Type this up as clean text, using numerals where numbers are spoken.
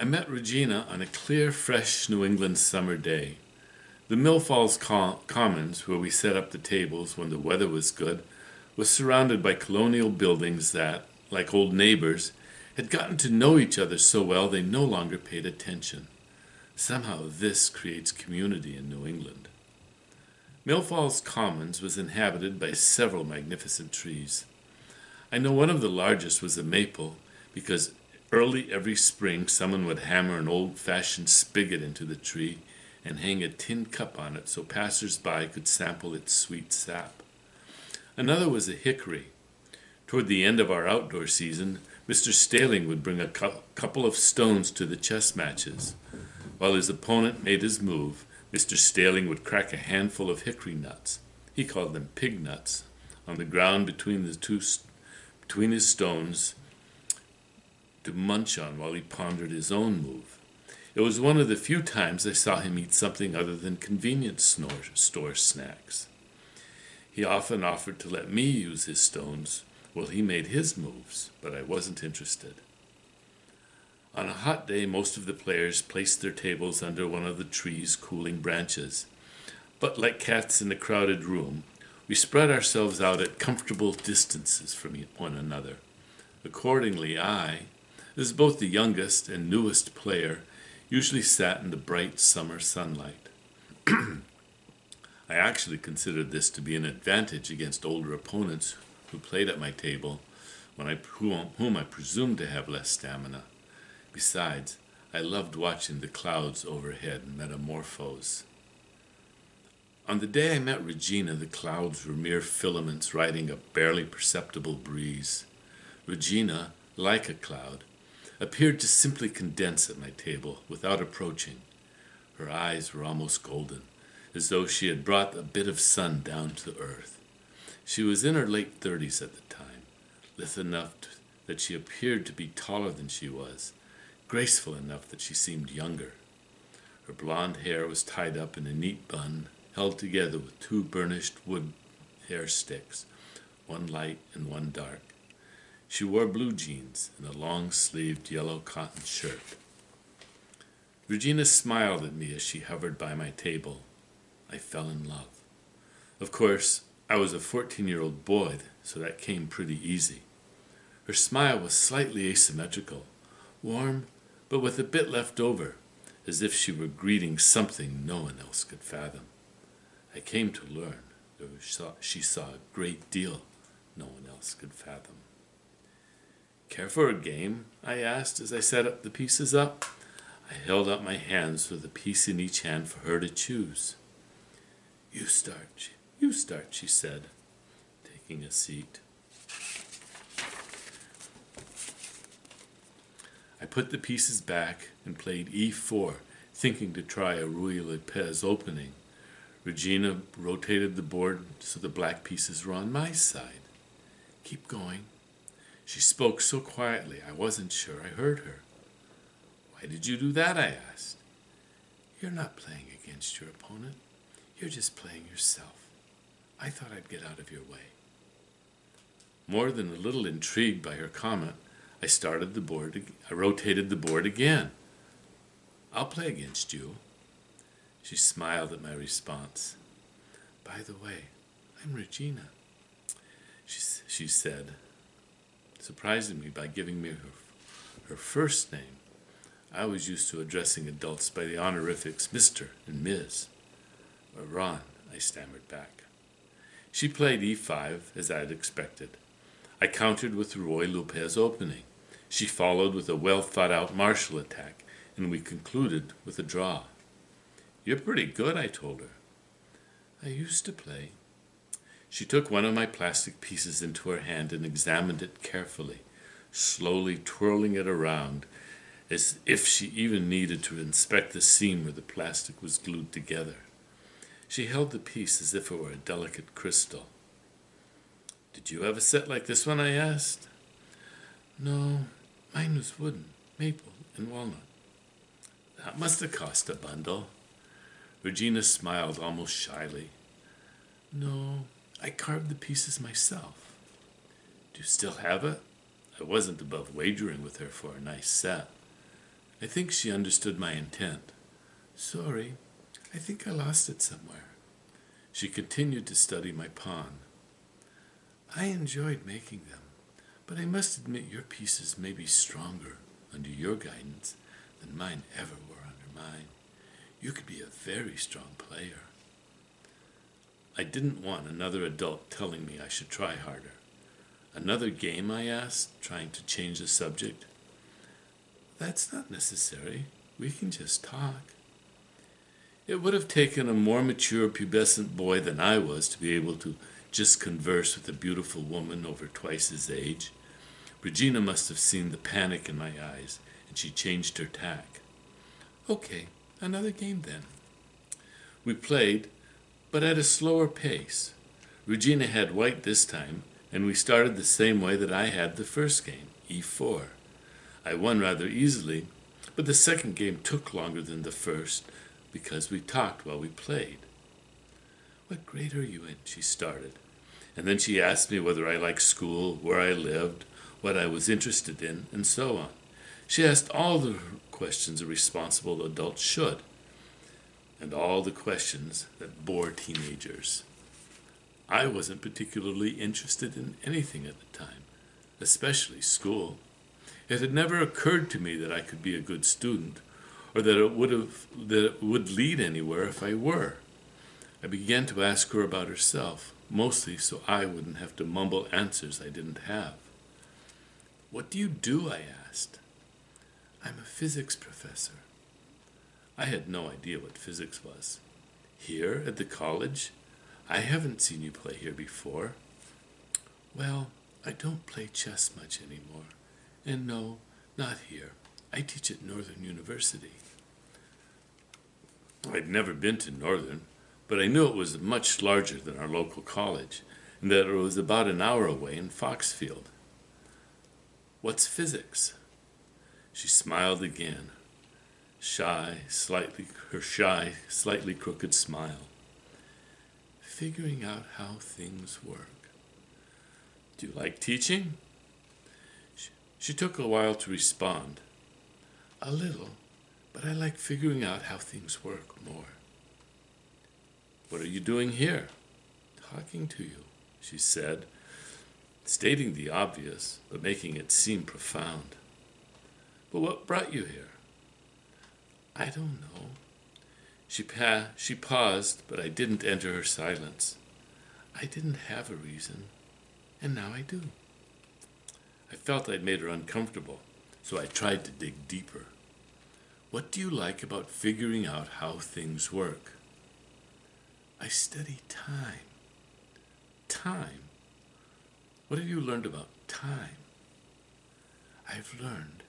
I met Regina on a clear, fresh New England summer day. The Mill Falls Commons, where we set up the tables when the weather was good, was surrounded by colonial buildings that, like old neighbors, had gotten to know each other so well they no longer paid attention. Somehow this creates community in New England. Mill Falls Commons was inhabited by several magnificent trees. I know one of the largest was a maple because early every spring someone would hammer an old-fashioned spigot into the tree and hang a tin cup on it so passers-by could sample its sweet sap. Another was a hickory. Toward the end of our outdoor season, Mr. Staling would bring a couple of stones to the chess matches. While his opponent made his move, Mr. Staling would crack a handful of hickory nuts. He called them pig nuts, on the ground between his stones to munch on while he pondered his own move. It was one of the few times I saw him eat something other than convenience store snacks. He often offered to let me use his stones while he made his moves, but I wasn't interested. On a hot day, most of the players placed their tables under one of the tree's cooling branches. But like cats in a crowded room, we spread ourselves out at comfortable distances from one another. Accordingly, I, as both the youngest and newest player, usually sat in the bright summer sunlight. I actually considered this to be an advantage against older opponents who played at my table, whom I presumed to have less stamina. Besides, I loved watching the clouds overhead metamorphose. On the day I met Regina, the clouds were mere filaments riding a barely perceptible breeze. Regina, like a cloud, appeared to simply condense at my table without approaching. Her eyes were almost golden, as though she had brought a bit of sun down to earth. She was in her late 30s at the time, lithe enough that she appeared to be taller than she was, graceful enough that she seemed younger. Her blonde hair was tied up in a neat bun, held together with two burnished wood hair sticks, one light and one dark. She wore blue jeans and a long-sleeved yellow cotton shirt. Regina smiled at me as she hovered by my table. I fell in love. Of course, I was a 14-year-old boy, so that came pretty easy. Her smile was slightly asymmetrical, warm, but with a bit left over, as if she were greeting something no one else could fathom. I came to learn that she saw a great deal no one else could fathom. "Care for a game?" I asked as I set up the pieces up. I held out my hands with a piece in each hand for her to choose. You start, she said, taking a seat. I put the pieces back and played E4, thinking to try a Ruy Lopez opening. Regina rotated the board so the black pieces were on my side. "Keep going." She spoke so quietly I wasn't sure I heard her. "Why did you do that?" I asked. "You're not playing against your opponent. You're just playing yourself. I thought I'd get out of your way." More than a little intrigued by her comment, I rotated the board again. "I'll play against you." She smiled at my response. "By the way, I'm Regina," she said, surprising me by giving me her first name. I was used to addressing adults by the honorifics Mr. and Ms. Or Ron, I stammered back. She played E5, as I had expected. I countered with the Ruy Lopez opening. She followed with a well-thought-out martial attack, and we concluded with a draw. "You're pretty good," I told her. "I used to play." She took one of my plastic pieces into her hand and examined it carefully, slowly twirling it around, as if she even needed to inspect the seam where the plastic was glued together. She held the piece as if it were a delicate crystal. "Did you have a set like this one?" I asked. "No, mine was wooden, maple, and walnut." "That must have cost a bundle." Regina smiled almost shyly. "No, I carved the pieces myself." "Do you still have it?" I wasn't above wagering with her for a nice set. I think she understood my intent. Sorry, I think I lost it somewhere. She continued to study my pawn. I enjoyed making them, but I must admit your pieces may be stronger under your guidance than mine ever were under mine. You could be a very strong player. I didn't want another adult telling me I should try harder. Another game, I asked, trying to change the subject. That's not necessary. We can just talk. It would have taken a more mature pubescent boy than I was to be able to just converse with a beautiful woman over twice his age. Regina must have seen the panic in my eyes, and she changed her tack. Okay, another game then. We played, but at a slower pace. Regina had white this time, and we started the same way that I had the first game, e4. I won rather easily, but the second game took longer than the first because we talked while we played. What grade are you in? She started. And then she asked me whether I liked school, where I lived, what I was interested in, and so on. She asked all the questions a responsible adult should, and all the questions that bore teenagers. I wasn't particularly interested in anything at the time, especially school. It had never occurred to me that I could be a good student, or that it would lead anywhere if I were. I began to ask her about herself, mostly so I wouldn't have to mumble answers I didn't have. What do you do? I asked. I'm a physics professor. I had no idea what physics was. Here at the college? I haven't seen you play here before. Well, I don't play chess much anymore. And no, not here. I teach at Northern University. I'd never been to Northern, but I knew it was much larger than our local college, and that it was about an hour away in Foxfield. What's physics? She smiled again, her shy, slightly crooked smile. Figuring out how things work. Do you like teaching? She took a while to respond. A little, but I like figuring out how things work more. What are you doing here? Talking to you, she said, stating the obvious, but making it seem profound. But what brought you here? I don't know. She paused, but I didn't enter her silence. I didn't have a reason, and now I do. I felt I'd made her uncomfortable, so I tried to dig deeper. What do you like about figuring out how things work? I study time. Time? What have you learned about time? I've learned